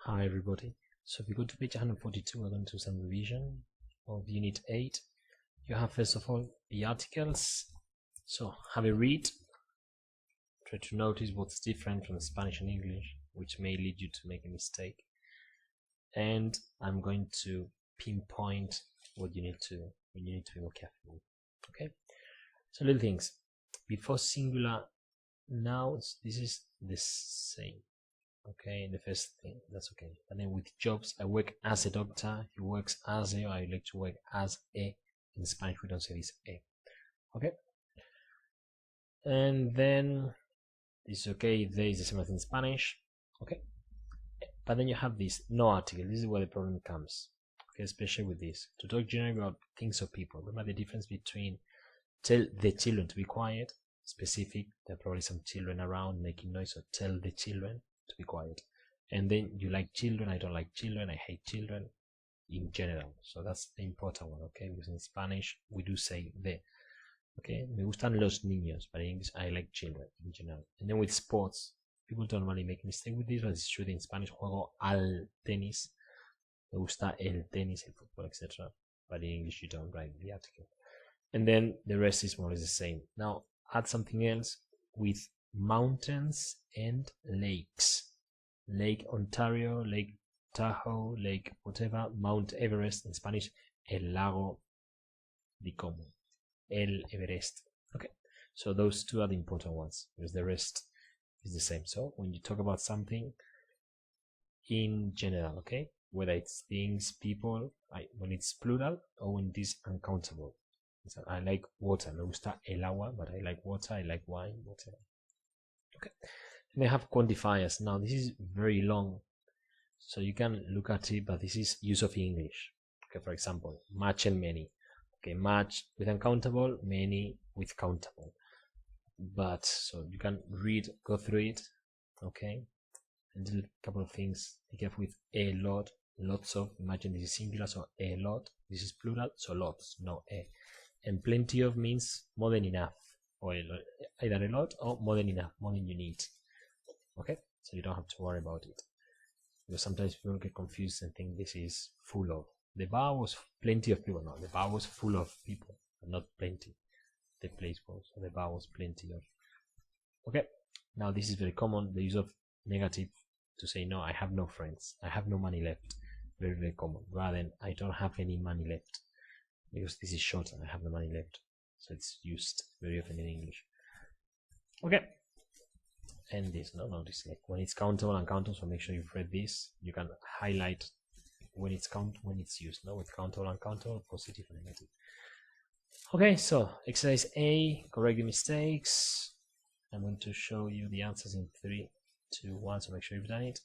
Hi everybody. So if you go to page 142, we're going to some revision of Unit 8. You have first of all the articles. So have a read. Try to notice what's different from Spanish and English, which may lead you to make a mistake. And I'm going to pinpoint what you need to be more careful. Okay. So little things. Before singular nouns, this is the same. Okay, the first thing, that's okay. And then with jobs, I work as a doctor, he works as a, or I like to work as a. In Spanish, we don't say this a. Okay. And then it's okay, there is the same as in Spanish. Okay. But then you have this no article. This is where the problem comes. Okay, especially with this. To talk generally about things or people. Remember the difference between tell the children to be quiet, specific, there are probably some children around making noise, so tell the children to be quiet. And then you like children, I don't like children, I hate children in general. So that's the important one, okay? Because in Spanish we do say the. Okay, me gustan los niños, but in English I like children in general. And then with sports, people don't normally make a mistake with this, but it's true in Spanish, juego al tenis, me gusta el tenis, el football, etc. But in English you don't write the article. And then the rest is more or less the same. Now add something else with mountains and lakes. Lake Ontario, Lake Tahoe, Lake whatever, Mount Everest, in Spanish, El Lago de Como, El Everest. Okay, so those two are the important ones, because the rest is the same. So when you talk about something in general, okay, whether it's things, people, when it's plural or when it is uncountable. So I like water, me gusta el agua, but I like water, I like wine, whatever. Okay, and they have quantifiers. Now this is very long, so you can look at it, but this is use of English. Okay, for example, much and many. Okay, much with uncountable, many with countable. But so you can read, go through it. Okay, and do a couple of things. Be careful with a lot, lots of. Imagine this is singular, so a lot. This is plural, so lots, no a. And plenty of means more than enough, or either a lot or more than enough, more than you need. Okay, so you don't have to worry about it, because sometimes people get confused and think this is full of. The bar was plenty of people. No, the bar was full of people, but not plenty. The place was, so the bar was plenty of. Okay, now this is very common, the use of negative to say no, I have no friends, I have no money left. Very, very common, rather than I don't have any money left, because this is short and I have no money left. So it's used very often in English. Okay, and this, no, this like when it's countable and uncountable, so make sure you've read this. You can highlight when it's used, no, with countable and uncountable, positive and negative. Okay, so exercise A, correct the mistakes. I'm going to show you the answers in 3, 2, 1, so make sure you've done it.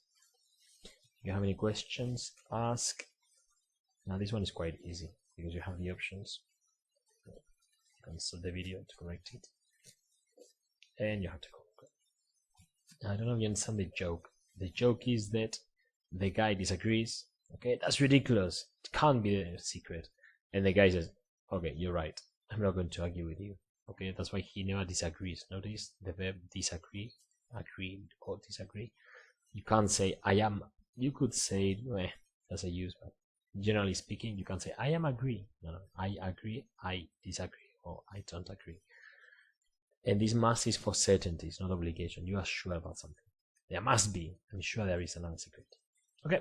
If you have any questions, ask. Now this one is quite easy, because you have the options. You can stop the video to correct it. And you have to go. I don't know if you understand the joke. The joke is that the guy disagrees. Okay, that's ridiculous. It can't be a secret. And the guy says, okay, you're right. I'm not going to argue with you. Okay, that's why he never disagrees. Notice the verb disagree, agree or disagree. You can't say I am. You could say as a use, but generally speaking, you can't say I am agree. No, I agree, I disagree, or I don't agree. And this must is for certainty, it's not obligation. You are sure about something. There must be. I'm sure there is another secret. Okay.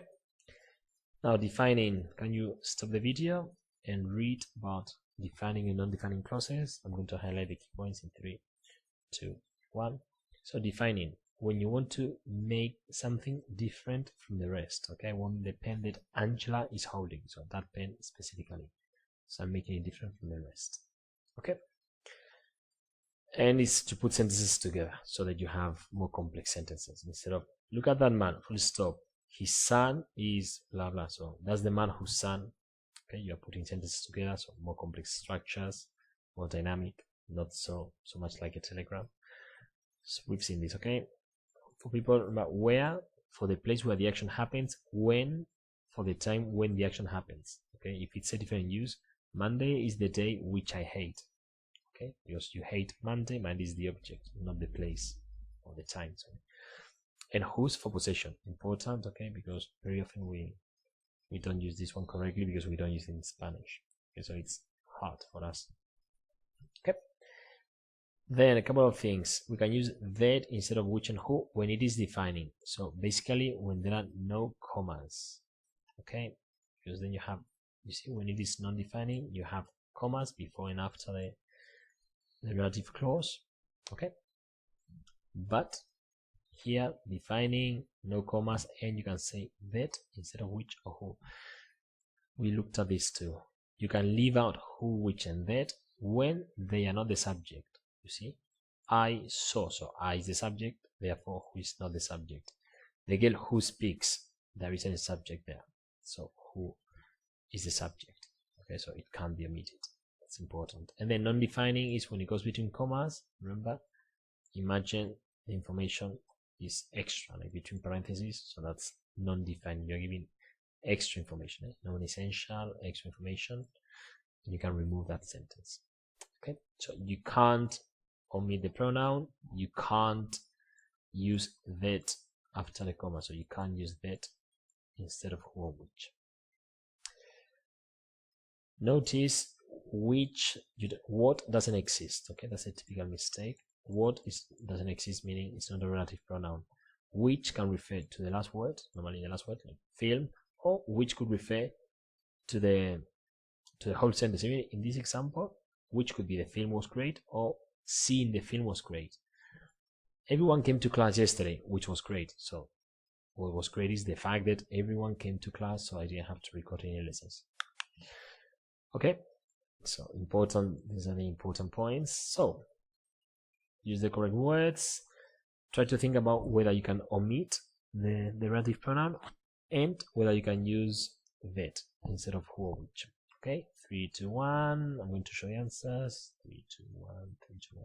Now defining. Can you stop the video and read about defining and non-defining clauses? I'm going to highlight the key points in 3, 2, 1. So defining, when you want to make something different from the rest. Okay, I want the pen that Angela is holding, so that pen specifically. So I'm making it different from the rest. Okay. And it's to put sentences together so that you have more complex sentences. Instead of look at that man, full stop, his son is blah blah. So that's the man whose son. Okay, you are putting sentences together, so more complex structures, more dynamic, not so much like a telegram. So we've seen this. Okay, for people, remember where for the place where the action happens, when for the time when the action happens. Okay, if it's a different use, Monday is the day which I hate. Okay, because you hate Monday, Monday is the object, not the place or the time. Sorry. And whose for possession, important, okay, because very often we don't use this one correctly because we don't use it in Spanish. Okay, so it's hard for us. Okay. Then a couple of things. We can use that instead of which and who when it is defining. So basically when there are no commas. Okay, because then you see when it is non-defining, you have commas before and after the relative clause. Okay, but here defining, no commas, and you can say that instead of which or who. We looked at this too. You can leave out who, which, and that when they are not the subject. You see, I saw, so I is the subject, therefore who is not the subject. The girl who speaks, there isn't a subject there, so who is the subject. Okay, so it can't be omitted. That's important. And then non-defining is when it goes between commas. Remember, imagine the information is extra, like between parentheses, so that's non-defining. You're giving extra information, non-essential, extra information, and you can remove that sentence. Okay, so you can't omit the pronoun, you can't use that after the comma, so you can't use that instead of who or which. Notice what doesn't exist. Okay, that's a typical mistake. What doesn't exist, meaning it's not a relative pronoun. Which can refer to the last word, normally the last word, like film, or which could refer to the whole sentence. In this example, which could be the film was great, or seeing the film was great. Everyone came to class yesterday, which was great. So what was great is the fact that everyone came to class, so I didn't have to record any lessons. Okay, so important, these are the important points. So use the correct words. Try to think about whether you can omit the relative pronoun and whether you can use that instead of who or which. Okay, 3, 2, 1. I'm going to show the answers. 3, 2, 1, 3, 2,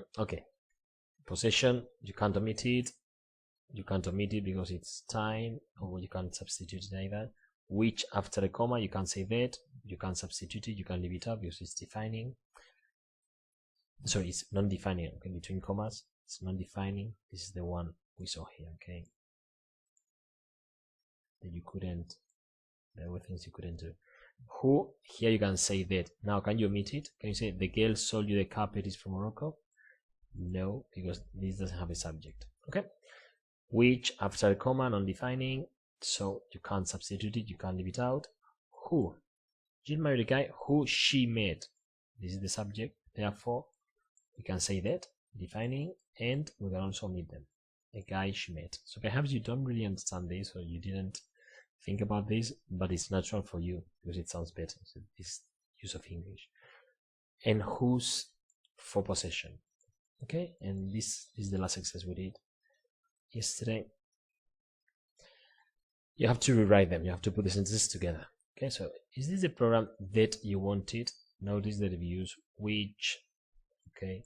1. Okay, possession, you can't omit it. You can't omit it because it's time, or you can't substitute it either. Which after the comma, you can't say that. You can't substitute it. You can leave it up because it's defining. Sorry, it's non-defining. Okay, between commas, it's non-defining. This is the one we saw here. Okay, that you couldn't. There were things you couldn't do. Who, here you can say that. Now, can you omit it? Can you say the girl sold you the carpet is from Morocco? No, because this doesn't have a subject. Okay. Which after a comma, non-defining, so you can't substitute it, you can't leave it out. Who, Jill married a guy who she met. This is the subject, therefore we can say that, defining, and we can also omit them. A guy she met. So perhaps you don't really understand this, or you didn't think about this, but it's natural for you because it sounds better. So this use of English. And whose for possession. Okay, and this is the last exercise we did yesterday. You have to rewrite them. You have to put the sentences together. Okay, so is this a program that you wanted? Notice that if you use which, okay,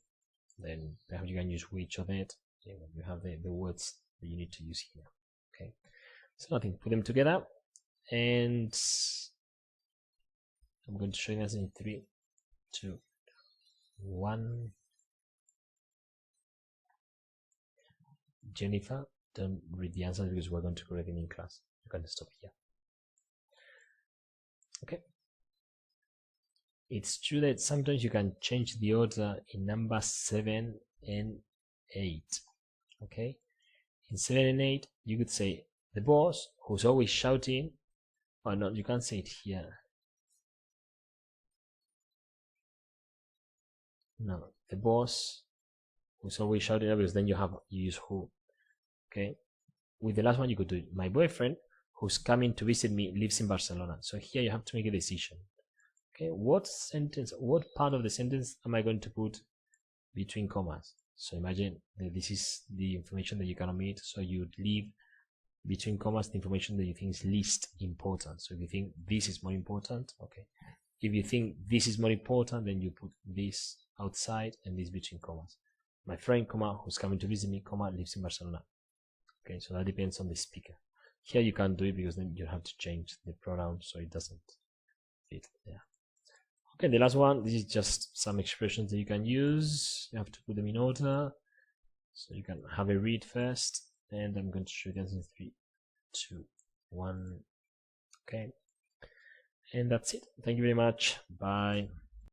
then perhaps you can use which or that. You have the words that you need to use here. Okay, so nothing. Put them together, and I'm going to show you this in 3, 2, 1. Jennifer, don't read the answers because we're going to correct them in class. You can stop here. Okay. It's true that sometimes you can change the order in number 7 and 8. Okay. In 7 and 8, you could say the boss who's always shouting. Oh no, you can't say it here. No, the boss who's always shouting because then you use who. Okay. With the last one, you could do it. My boyfriend who's coming to visit me lives in Barcelona. So here you have to make a decision. Okay, what part of the sentence am I going to put between commas? So imagine that this is the information that you can omit. So you'd leave between commas the information that you think is least important. So if you think this is more important, okay. If you think this is more important, then you put this outside and this between commas. My friend, comma, who's coming to visit me, comma, lives in Barcelona. Okay, so that depends on the speaker. Here you can't do it because then you have to change the pronoun so it doesn't fit there. Okay, the last one, this is just some expressions that you can use. You have to put them in order. So you can have a read first, and I'm going to show you guys in 3, 2, 1. Okay, and that's it. Thank you very much. Bye.